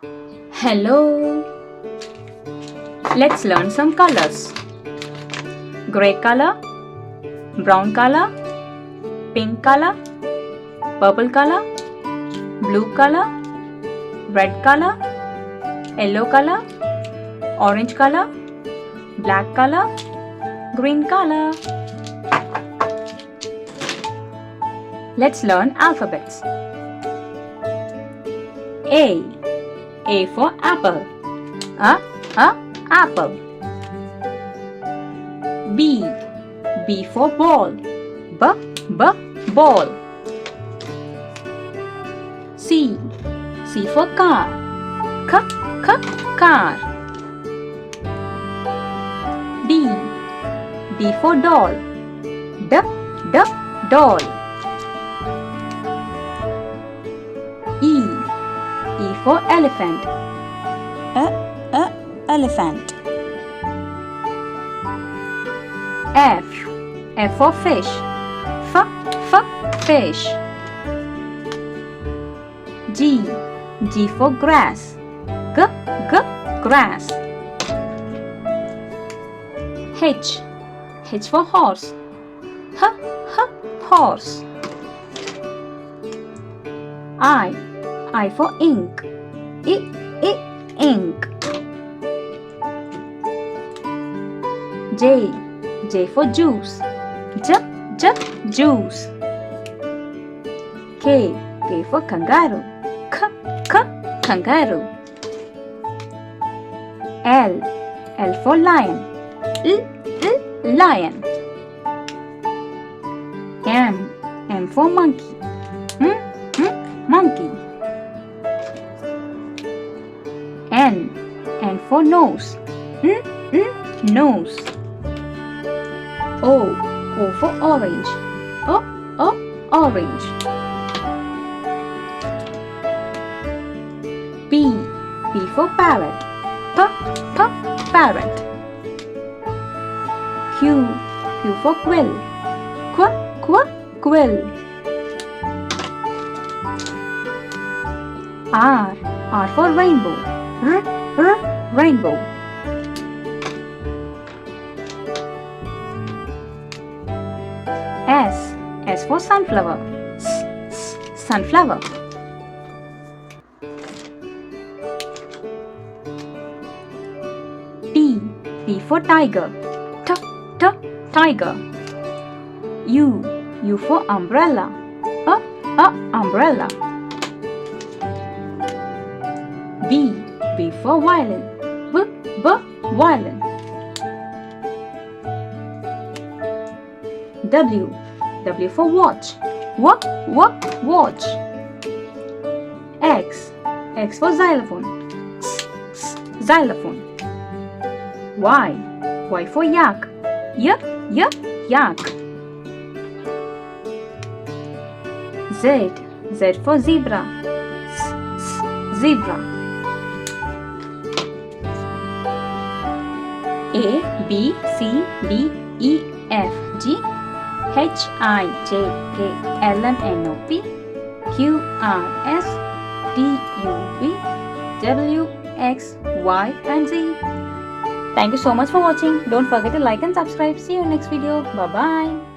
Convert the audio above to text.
Hello. Let's learn some colors. Gray color, brown color, pink color, purple color, blue color, red color, yellow color, orange color, black color, green color. Let's learn alphabets. A for apple. Apple. B for ball. Ball. C for car. Car. D for doll. Doll. E for elephant. Elephant. F for fish. Fish. G for grass. Grass. H for horse. Horse. I for ink. Ink. J for juice. Juice. K for kangaroo. Kangaroo. L for lion. Lion. M for monkey. Monkey. N for nose. Nose. O for orange. Orange. P for parrot. Parrot. Q for quill. Quill. R for rainbow. Rainbow. S for sunflower. Sunflower. T for tiger. Tiger. U for umbrella. Umbrella. V for violin. Violin. W for watch. Watch. X for xylophone. Xylophone. Y for yak. Yak. Z for zebra. Zebra. A B C D E F G H I J K L M N O P Q R S T U V W X Y and Z. Thank you so much for watching. Don't forget to like and subscribe. See you in next video. Bye bye.